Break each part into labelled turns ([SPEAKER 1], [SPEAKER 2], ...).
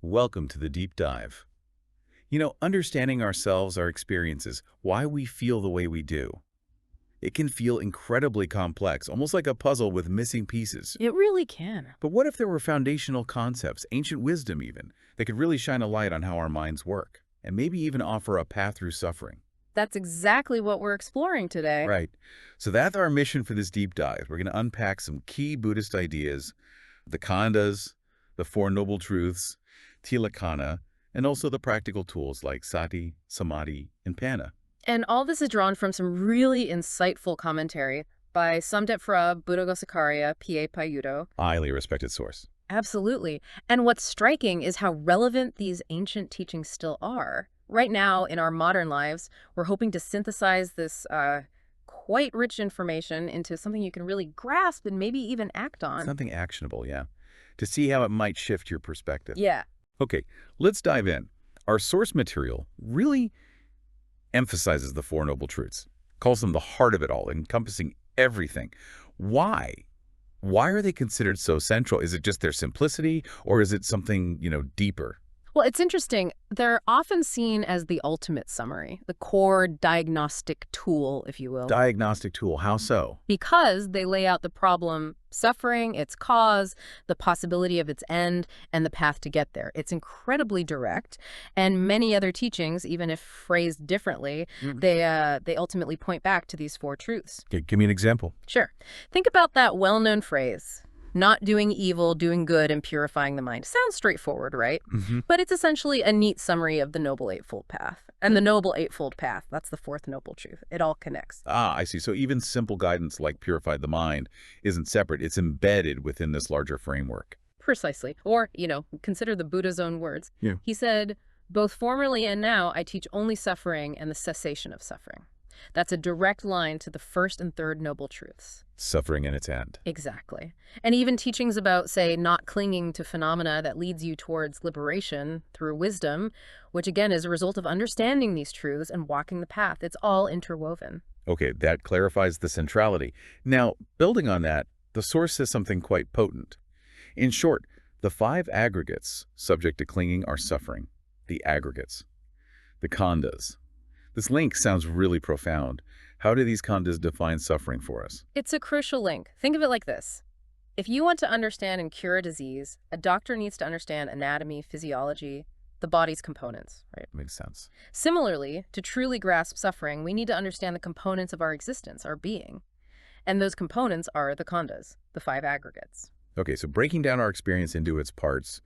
[SPEAKER 1] Welcome to the deep dive. Understanding ourselves, our experiences, why we feel the way we do. It can feel incredibly complex, almost like a puzzle with missing pieces.
[SPEAKER 2] It really can.
[SPEAKER 1] But what if there were foundational concepts, ancient wisdom even, that could really shine a light on how our minds work, and maybe even offer a path through suffering?
[SPEAKER 2] That's exactly what we're exploring today.
[SPEAKER 1] Right. So that's our mission for this deep dive. We're going to unpack some key Buddhist ideas, the khandhas, the Four Noble Truths, tilakkhana, and also the practical tools like sati, samādhi, and paññā.
[SPEAKER 2] And all this is drawn from some really insightful commentary by Samdet Phra Buddhaghosakarya, P.A. Payudo.
[SPEAKER 1] Highly respected source.
[SPEAKER 2] Absolutely. And what's striking is how relevant these ancient teachings still are. Right now, in our modern lives, we're hoping to synthesize this quite rich information into something you can really grasp and maybe even act on.
[SPEAKER 1] Something actionable, yeah. To see how it might shift your perspective.
[SPEAKER 2] Yeah.
[SPEAKER 1] Okay, let's dive in. Our source material really emphasizes the Four Noble Truths, calls them the heart of it all, encompassing everything. Why? Why are they considered so central? Is it just their simplicity, or is it something, deeper?
[SPEAKER 2] Well, it's interesting. They're often seen as the ultimate summary, the core diagnostic tool, if you will.
[SPEAKER 1] Diagnostic tool, how so?
[SPEAKER 2] Because they lay out the problem, suffering, its cause, the possibility of its end, and the path to get there. It's incredibly direct, and many other teachings, even if phrased differently, they ultimately point back to these four truths.
[SPEAKER 1] Okay, give me an example.
[SPEAKER 2] Sure. Think about that well-known phrase, not doing evil, doing good, and purifying the mind. Sounds straightforward, right? But it's essentially a neat summary of the Noble Eightfold Path. And the Noble Eightfold Path, that's the fourth noble truth. It all connects.
[SPEAKER 1] Ah, I see. So even simple guidance like purify the mind isn't separate. It's embedded within this larger framework.
[SPEAKER 2] Precisely. Or, consider the Buddha's own words.
[SPEAKER 1] Yeah.
[SPEAKER 2] He said, both formerly and now, I teach only suffering and the cessation of suffering. That's a direct line to the first and third noble truths.
[SPEAKER 1] Suffering and its end.
[SPEAKER 2] Exactly. And even teachings about, say, not clinging to phenomena that leads you towards liberation through wisdom, which again is a result of understanding these truths and walking the path. It's all interwoven.
[SPEAKER 1] Okay, that clarifies the centrality. Now, building on that, the source says something quite potent. In short, the five aggregates subject to clinging are suffering, the aggregates, the khandhas. This link sounds really profound. How do these khandhas define suffering for us?
[SPEAKER 2] It's a crucial link. Think of it like this. If you want to understand and cure a disease, a doctor needs to understand anatomy, physiology, the body's components, right?
[SPEAKER 1] Makes sense.
[SPEAKER 2] Similarly, to truly grasp suffering, we need to understand the components of our existence, our being. And those components are the khandhas, the five aggregates.
[SPEAKER 1] Okay, so breaking down our experience into its parts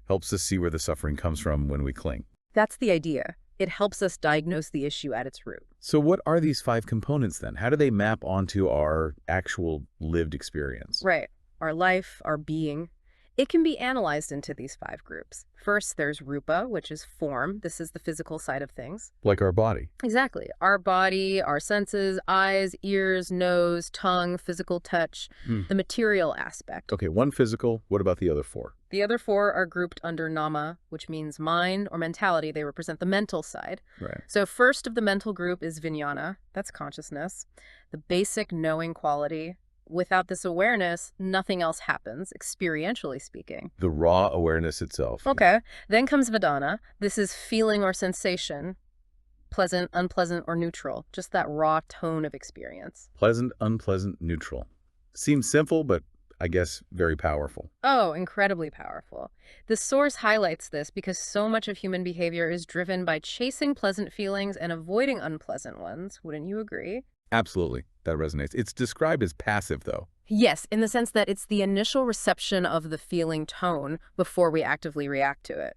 [SPEAKER 1] helps us see where the suffering comes from when we cling.
[SPEAKER 2] That's the idea. It helps us diagnose the issue at its root.
[SPEAKER 1] So what are these five components then? How do they map onto our actual lived experience?
[SPEAKER 2] Right. Our life, our being. It can be analyzed into these five groups. First, there's rupa, which is form. This is the physical side of things.
[SPEAKER 1] Like our body.
[SPEAKER 2] Exactly. Our body, our senses, eyes, ears, nose, tongue, physical touch, the material aspect.
[SPEAKER 1] Okay, one physical. What about the other four?
[SPEAKER 2] The other four are grouped under nama, which means mind or mentality. They represent the mental side.
[SPEAKER 1] Right.
[SPEAKER 2] So first of the mental group is vijnana. That's consciousness, the basic knowing quality. Without this awareness, nothing else happens, experientially speaking.
[SPEAKER 1] The raw awareness itself.
[SPEAKER 2] Okay. Then comes vedana. This is feeling or sensation, pleasant, unpleasant, or neutral. Just that raw tone of experience.
[SPEAKER 1] Pleasant, unpleasant, neutral. Seems simple, but I guess very powerful.
[SPEAKER 2] Oh, incredibly powerful. The source highlights this because so much of human behavior is driven by chasing pleasant feelings and avoiding unpleasant ones. Wouldn't you agree?
[SPEAKER 1] Absolutely. That resonates. It's described as passive, though.
[SPEAKER 2] Yes, in the sense that it's the initial reception of the feeling tone before we actively react to it.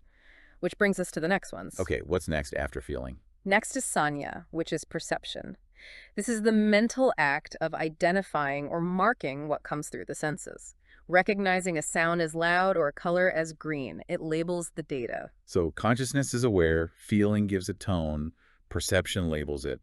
[SPEAKER 2] Which brings us to the next ones.
[SPEAKER 1] Okay, what's next after feeling?
[SPEAKER 2] Next is sanya, which is perception. This is the mental act of identifying or marking what comes through the senses. Recognizing a sound as loud or a color as green. It labels the data.
[SPEAKER 1] So consciousness is aware, feeling gives a tone, perception labels it.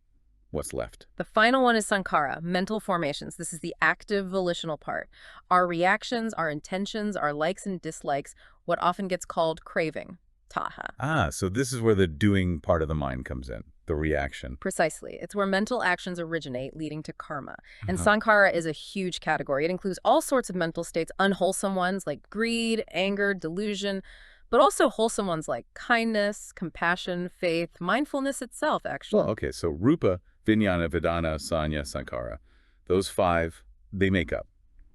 [SPEAKER 1] What's left?
[SPEAKER 2] The final one is sankhara, mental formations. This is the active volitional part. Our reactions, our intentions, our likes and dislikes, what often gets called craving, taha.
[SPEAKER 1] Ah, so this is where the doing part of the mind comes in, the reaction.
[SPEAKER 2] Precisely. It's where mental actions originate, leading to karma. And sankhara is a huge category. It includes all sorts of mental states, unwholesome ones like greed, anger, delusion, but also wholesome ones like kindness, compassion, faith, mindfulness itself, actually.
[SPEAKER 1] Well, okay, so rupa, vijnana, vedana, sanya, sankhara, those five, they make up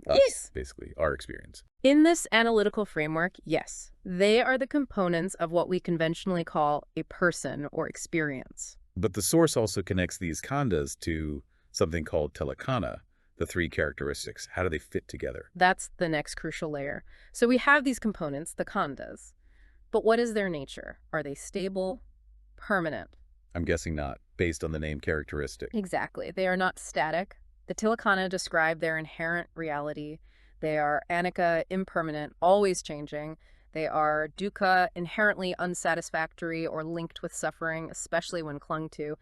[SPEAKER 1] us,
[SPEAKER 2] Yes.
[SPEAKER 1] basically, our experience.
[SPEAKER 2] In this analytical framework, yes, they are the components of what we conventionally call a person or experience.
[SPEAKER 1] But the source also connects these khandhas to something called tilakkhana, the three characteristics. How do they fit together?
[SPEAKER 2] That's the next crucial layer. So we have these components, the khandhas. But what is their nature? Are they stable, permanent?
[SPEAKER 1] I'm guessing not, based on the name characteristic.
[SPEAKER 2] Exactly. They are not static. The tilakkhana describe their inherent reality. They are anicca, impermanent, always changing. They are dukkha, inherently unsatisfactory or linked with suffering, especially when clung to.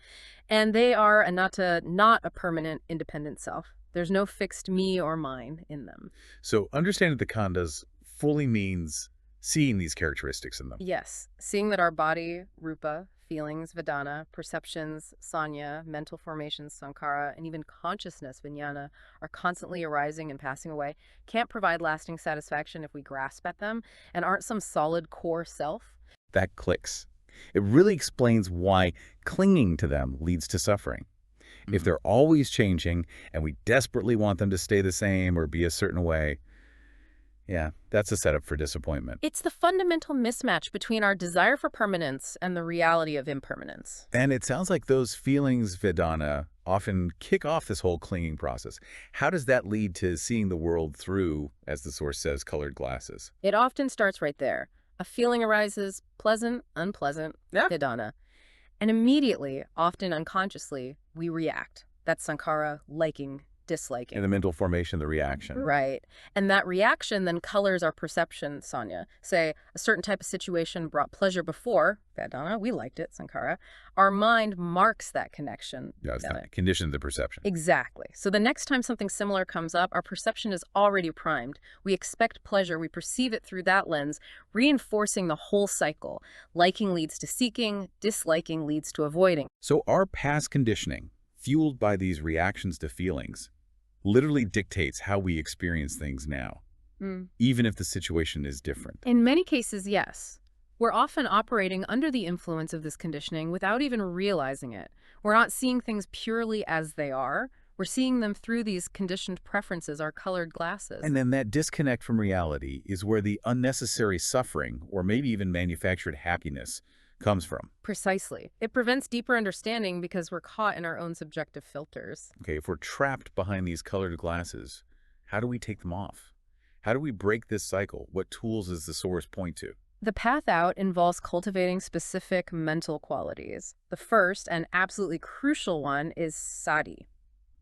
[SPEAKER 2] And they are anatta, not a permanent, independent self. There's no fixed me or mine in them.
[SPEAKER 1] So understanding the khandhas fully means seeing these characteristics in them.
[SPEAKER 2] Yes, seeing that our body, rupa, feelings, vedana, perceptions, sanya, mental formations, sankhara, and even consciousness, vijnana, are constantly arising and passing away, can't provide lasting satisfaction if we grasp at them and aren't some solid core self.
[SPEAKER 1] That clicks. It really explains why clinging to them leads to suffering. If they're always changing and we desperately want them to stay the same or be a certain way, yeah, that's a setup for disappointment.
[SPEAKER 2] It's the fundamental mismatch between our desire for permanence and the reality of impermanence.
[SPEAKER 1] And it sounds like those feelings, Vedana, often kick off this whole clinging process. How does that lead to seeing the world through, as the source says, colored glasses?
[SPEAKER 2] It often starts right there. A feeling arises, pleasant, unpleasant, vedana. And immediately, often unconsciously, we react. That's sankhara, liking, disliking.
[SPEAKER 1] In the mental formation, the reaction.
[SPEAKER 2] Right. And that reaction then colors our perception, Sanya. Say, a certain type of situation brought pleasure before, vedana, we liked it, sankhara. Our mind marks that connection.
[SPEAKER 1] Yeah, it's not conditioned the perception.
[SPEAKER 2] Exactly. So the next time something similar comes up, our perception is already primed. We expect pleasure, we perceive it through that lens, reinforcing the whole cycle. Liking leads to seeking, disliking leads to avoiding.
[SPEAKER 1] So our past conditioning, fueled by these reactions to feelings, literally dictates how we experience things now, even if the situation is different.
[SPEAKER 2] In many cases, yes. We're often operating under the influence of this conditioning without even realizing it. We're not seeing things purely as they are. We're seeing them through these conditioned preferences, our colored glasses.
[SPEAKER 1] And then that disconnect from reality is where the unnecessary suffering, or maybe even manufactured happiness, comes from.
[SPEAKER 2] Precisely. It prevents deeper understanding because we're caught in our own subjective filters.
[SPEAKER 1] Okay, if we're trapped behind these colored glasses, how do we take them off? How do we break this cycle? What tools does the source point to?
[SPEAKER 2] The path out involves cultivating specific mental qualities. The first and absolutely crucial one is sati,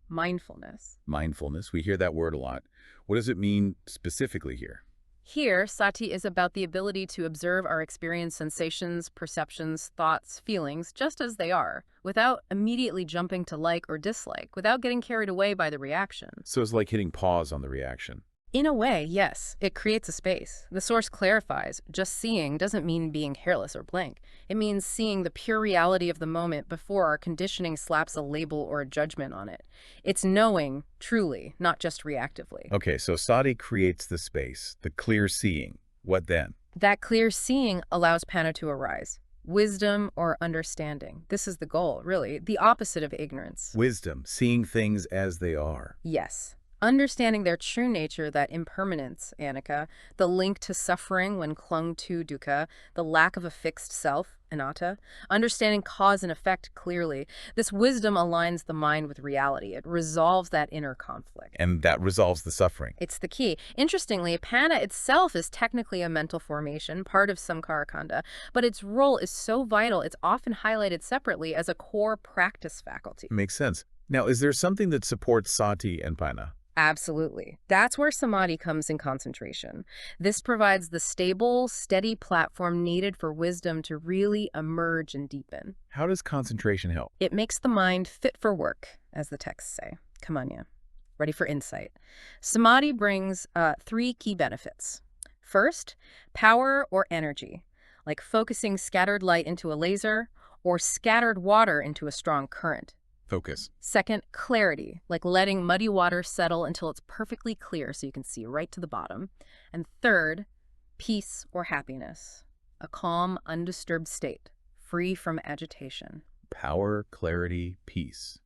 [SPEAKER 2] mindfulness.
[SPEAKER 1] Mindfulness, we hear that word a lot. What does it mean specifically here?
[SPEAKER 2] Here, sati is about the ability to observe our experience, sensations, perceptions, thoughts, feelings, just as they are, without immediately jumping to like or dislike, without getting carried away by the reaction.
[SPEAKER 1] So it's like hitting pause on the reaction.
[SPEAKER 2] In a way, yes, it creates a space. The source clarifies, just seeing doesn't mean being careless or blank. It means seeing the pure reality of the moment before our conditioning slaps a label or a judgment on it. It's knowing, truly, not just reactively.
[SPEAKER 1] Okay, so sati creates the space, the clear seeing. What then?
[SPEAKER 2] That clear seeing allows paññā to arise. Wisdom or understanding. This is the goal, really, the opposite of ignorance.
[SPEAKER 1] Wisdom, seeing things as they are.
[SPEAKER 2] Yes. Understanding their true nature, that impermanence, anicca, the link to suffering when clung to dukkha, the lack of a fixed self, anatta, understanding cause and effect clearly. This wisdom aligns the mind with reality. It resolves that inner conflict.
[SPEAKER 1] And that resolves the suffering.
[SPEAKER 2] It's the key. Interestingly, paññā itself is technically a mental formation, part of Pañca Khandha, but its role is so vital it's often highlighted separately as a core practice faculty.
[SPEAKER 1] Makes sense. Now, is there something that supports sati and paññā?
[SPEAKER 2] Absolutely. That's where samādhi comes in concentration. This provides the stable, steady platform needed for wisdom to really emerge and deepen.
[SPEAKER 1] How does concentration help?
[SPEAKER 2] It makes the mind fit for work, as the texts say. Paññā, ready for insight. Samādhi brings 3 key benefits. First, power or energy, like focusing scattered light into a laser or scattered water into a strong current.
[SPEAKER 1] Focus.
[SPEAKER 2] Second, clarity, like letting muddy water settle until it's perfectly clear so you can see right to the bottom. And third, peace or happiness, a calm, undisturbed state, free from agitation.
[SPEAKER 1] Power, clarity, peace.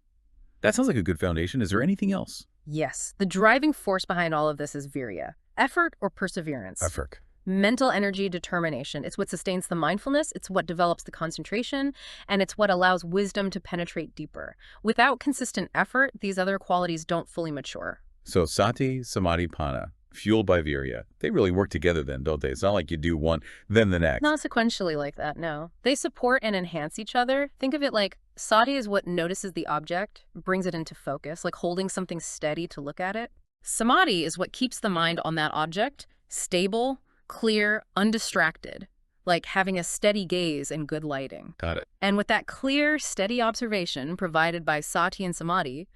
[SPEAKER 1] That sounds like a good foundation. Is there anything else?
[SPEAKER 2] Yes, the driving force behind all of this is virya, effort or perseverance.
[SPEAKER 1] Effort.
[SPEAKER 2] Mental energy, determination. It's what sustains the mindfulness, it's what develops the concentration, and it's what allows wisdom to penetrate deeper. Without consistent effort, these other qualities don't fully mature.
[SPEAKER 1] So sati, samādhi, paññā, fueled by virya. They really work together then, don't they? It's not like you do one, then the next.
[SPEAKER 2] Not sequentially like that, no. They support and enhance each other. Think of it like sati is what notices the object, brings it into focus, like holding something steady to look at it. Samādhi is what keeps the mind on that object, stable, clear, undistracted, like having a steady gaze and good lighting.
[SPEAKER 1] Got it.
[SPEAKER 2] And with that clear, steady observation provided by sati and samādhi,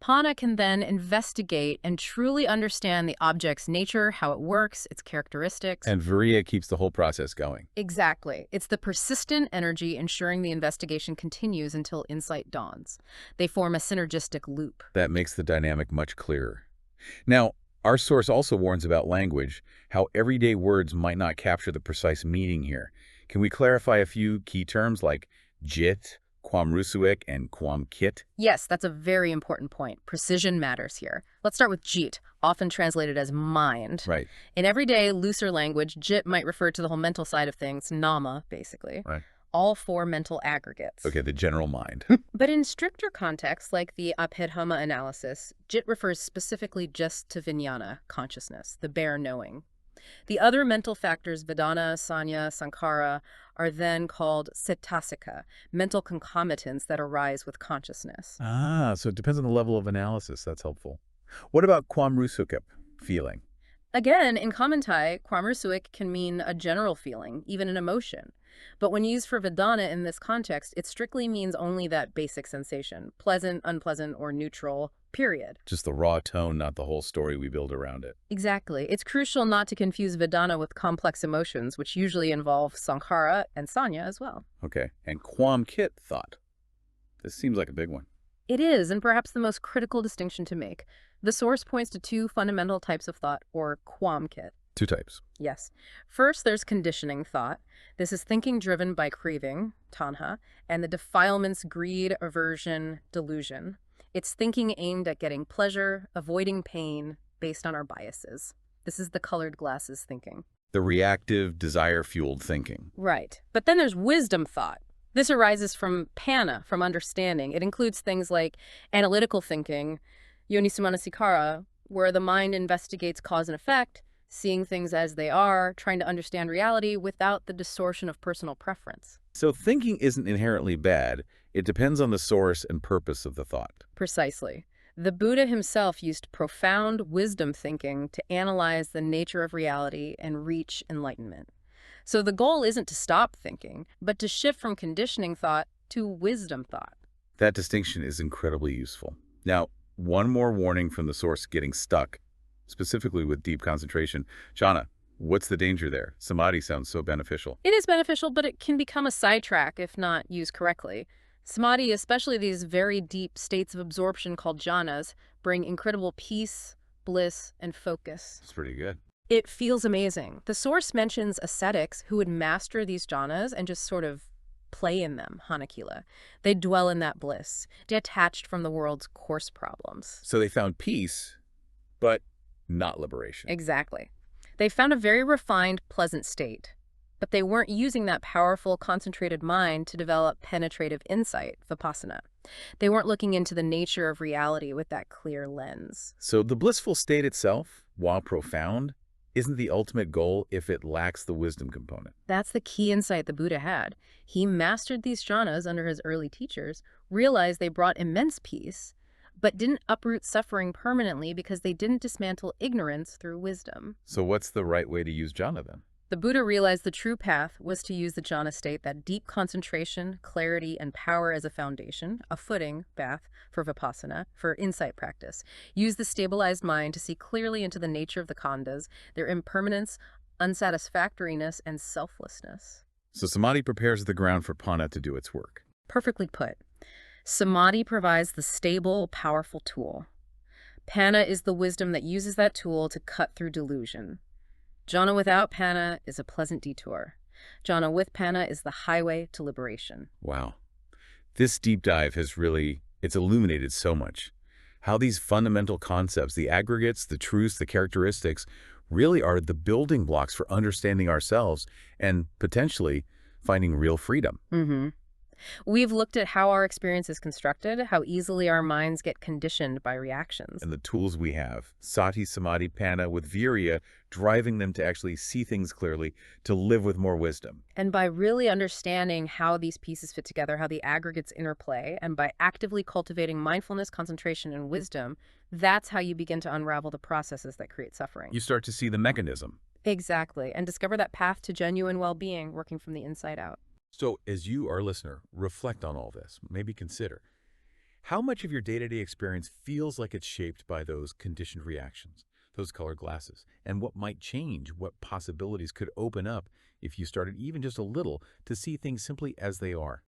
[SPEAKER 2] paññā can then investigate and truly understand the object's nature, how it works, its characteristics.
[SPEAKER 1] And virya keeps the whole process going.
[SPEAKER 2] Exactly. It's the persistent energy ensuring the investigation continues until insight dawns. They form a synergistic loop.
[SPEAKER 1] That makes the dynamic much clearer. Now, our source also warns about language, how everyday words might not capture the precise meaning here. Can we clarify a few key terms like jit, quam rusuik, and quam kit?
[SPEAKER 2] Yes, that's a very important point. Precision matters here. Let's start with jit, often translated as mind.
[SPEAKER 1] Right.
[SPEAKER 2] In everyday, looser language, jit might refer to the whole mental side of things, nama, basically.
[SPEAKER 1] Right.
[SPEAKER 2] All four mental aggregates.
[SPEAKER 1] Okay, the general mind.
[SPEAKER 2] But in stricter contexts, like the Abhidhamma analysis, jit refers specifically just to vijnana, consciousness, the bare knowing. The other mental factors, vedana, sanya, sankhara, are then called cetasika, mental concomitants that arise with consciousness.
[SPEAKER 1] Ah, so it depends on the level of analysis. That's helpful. What about quam rusukip, feeling?
[SPEAKER 2] Again, in common Thai, quam rusuik can mean a general feeling, even an emotion. But when used for Vedana in this context, it strictly means only that basic sensation, pleasant, unpleasant, or neutral, period.
[SPEAKER 1] Just the raw tone, not the whole story we build around it.
[SPEAKER 2] Exactly. It's crucial not to confuse Vedana with complex emotions, which usually involve sankhara and sanya as well.
[SPEAKER 1] Okay, and quam kit, thought. This seems like a big one.
[SPEAKER 2] It is, and perhaps the most critical distinction to make. The source points to two fundamental types of thought, or quam kit.
[SPEAKER 1] Two types.
[SPEAKER 2] Yes. First, there's conditioning thought. This is thinking driven by craving, tanha, and the defilements, greed, aversion, delusion. It's thinking aimed at getting pleasure, avoiding pain, based on our biases. This is the colored glasses thinking.
[SPEAKER 1] The reactive, desire-fueled thinking.
[SPEAKER 2] Right. But then there's wisdom thought. This arises from paññā, from understanding. It includes things like analytical thinking, yonisamanasikara, where the mind investigates cause and effect, seeing things as they are, trying to understand reality without the distortion of personal preference.
[SPEAKER 1] So thinking isn't inherently bad. It depends on the source and purpose of the thought.
[SPEAKER 2] Precisely. The Buddha himself used profound wisdom thinking to analyze the nature of reality and reach enlightenment. So the goal isn't to stop thinking, but to shift from conditioning thought to wisdom thought.
[SPEAKER 1] That distinction is incredibly useful. Now, one more warning from the source getting stuck, specifically with deep concentration. Jhāna, what's the danger there? Samādhi sounds so beneficial.
[SPEAKER 2] It is beneficial, but it can become a sidetrack if not used correctly. Samādhi, especially these very deep states of absorption called jhanas, bring incredible peace, bliss, and focus.
[SPEAKER 1] It's pretty good.
[SPEAKER 2] It feels amazing. The source mentions ascetics who would master these jhanas and just sort of play in them, hanakila. They dwell in that bliss, detached from the world's coarse problems.
[SPEAKER 1] So they found peace, but not liberation.
[SPEAKER 2] Exactly. They found a very refined, pleasant state, but they weren't using that powerful, concentrated mind to develop penetrative insight, vipassana. They weren't looking into the nature of reality with that clear lens.
[SPEAKER 1] So the blissful state itself, while profound, isn't the ultimate goal if it lacks the wisdom component.
[SPEAKER 2] That's the key insight the Buddha had. He mastered these jhanas under his early teachers, realized they brought immense peace, but didn't uproot suffering permanently because they didn't dismantle ignorance through wisdom.
[SPEAKER 1] So what's the right way to use jhana then?
[SPEAKER 2] The Buddha realized the true path was to use the jhana state, that deep concentration, clarity, and power as a foundation, a footing, bath, for vipassana, for insight practice. Use the stabilized mind to see clearly into the nature of the khandhas, their impermanence, unsatisfactoriness, and selflessness.
[SPEAKER 1] So samādhi prepares the ground for paññā to do its work.
[SPEAKER 2] Perfectly put. Samādhi provides the stable, powerful tool. Paññā is the wisdom that uses that tool to cut through delusion. Jhana without paññā is a pleasant detour. Jhāna with paññā is the highway to liberation.
[SPEAKER 1] Wow. This deep dive it's illuminated so much. How these fundamental concepts, the aggregates, the truths, the characteristics, really are the building blocks for understanding ourselves and potentially finding real freedom.
[SPEAKER 2] We've looked at how our experience is constructed, how easily our minds get conditioned by reactions.
[SPEAKER 1] And the tools we have, sati, samādhi, paññā, with virya, driving them to actually see things clearly, to live with more wisdom.
[SPEAKER 2] And by really understanding how these pieces fit together, how the aggregates interplay, and by actively cultivating mindfulness, concentration, and wisdom, that's how you begin to unravel the processes that create suffering.
[SPEAKER 1] You start to see the mechanism.
[SPEAKER 2] Exactly, and discover that path to genuine well-being working from the inside out.
[SPEAKER 1] So as you, our listener, reflect on all this, maybe consider, how much of your day-to-day experience feels like it's shaped by those conditioned reactions, those colored glasses, and what might change, what possibilities could open up if you started even just a little to see things simply as they are.